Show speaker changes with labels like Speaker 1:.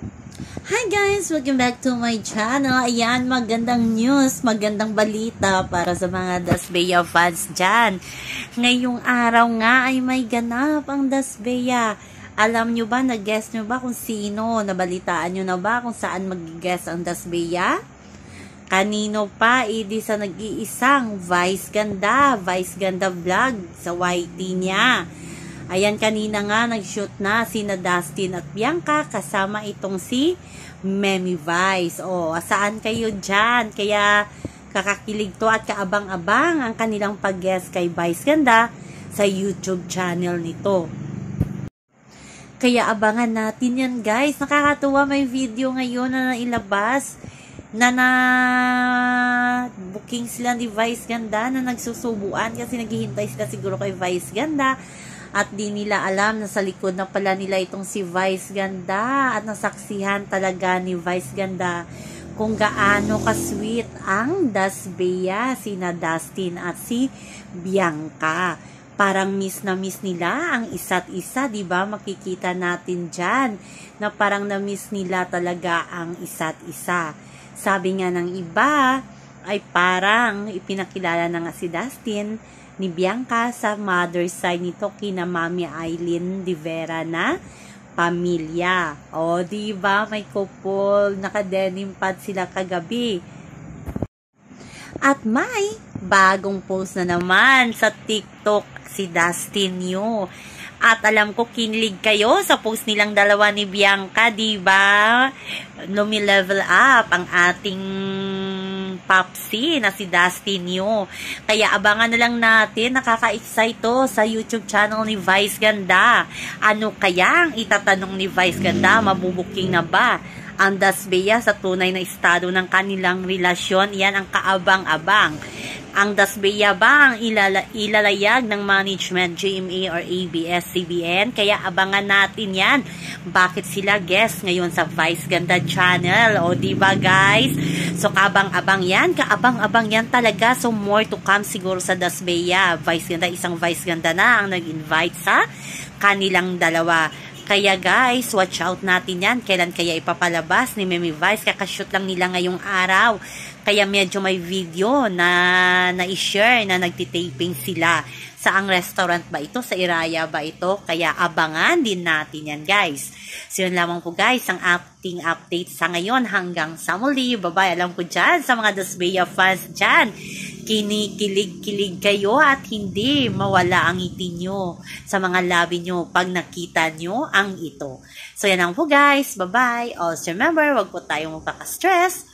Speaker 1: Hi guys! Welcome back to my channel. Ayan, magandang news, magandang balita para sa mga Dasbeya fans dyan. Ngayong araw nga ay may ganap ang Dasbeya. Alam nyo ba, nag-guess nyo ba kung sino? Nabalitaan nyo na ba kung saan mag-guess ang Dasbeya? Kanino pa, idi sa nag-iisang Vice Ganda vlog sa YT niya. Ayan, kanina nga nag-shoot na sina Dustin at Bianca kasama itong si Memi Vice. O, saan kayo dyan? Kaya kakakilig to at kaabang-abang ang kanilang pag-guest kay Vice Ganda sa YouTube channel nito. Kaya abangan natin yan guys. Nakakatuwa, may video ngayon na nailabas na booking sila ni Vice Ganda na nagsusubuan kasi naghihintay sila siguro kay Vice Ganda. At di nila alam na sa likod na pala nila itong si Vice Ganda. At nasaksihan talaga ni Vice Ganda kung gaano ka-sweet ang Dasbeya, sina Dustin at si Bianca. Parang miss na miss nila ang isa't isa, di ba? Makikita natin dyan na parang na-miss nila talaga ang isa't isa. Sabi nga ng iba ay parang ipinakilala na nga si Dustin ni Bianca sa mother's side nito kina Mami Aileen de Vera na pamilya. O, diba? May couple, naka-denim pad sila kagabi. At may bagong post na naman sa TikTok si Dustin Yu. At alam ko kinilig kayo sa post nilang dalawa ni Bianca, diba? Lumi-level up ang ating popsi na si Dustin Yu. Kaya abangan na lang natin, nakaka-excite to sa YouTube channel ni Vice Ganda. Ano kaya ang itatanong ni Vice Ganda? Mabubuking na ba ang Dasbeya sa tunay na estado ng kanilang relasyon? Yan ang kaabang-abang. Ang Dasbeya ba ang ilalayag ng management GMA or ABS-CBN? Kaya abangan natin yan. Bakit sila guest ngayon sa Vice Ganda channel? O diba guys? So kaabang-abang yan. Kaabang-abang yan talaga. So more to come siguro sa Dasbeya. Vice Ganda, isang Vice Ganda na ang nag-invite sa kanilang dalawa. Kaya guys, watch out natin yan. Kailan kaya ipapalabas ni Memi Vice? Kakashoot lang nila ngayong araw. Kaya medyo may video na i-share na nagtitaping sila. Saang restaurant ba ito? Sa Iraya ba ito? Kaya abangan din natin yan guys. So yun lamang po guys ang ating update sa ngayon. Hanggang sa muli. Bye-bye. Alam ko dyan sa mga Dasbeya fans dyan. Kinikilig-kilig kayo at hindi mawala ang ngiti nyo sa mga labi nyo pag nakita nyo ang ito. So yan lang po guys. Bye-bye. Also remember, wag po tayong magpaka-stress.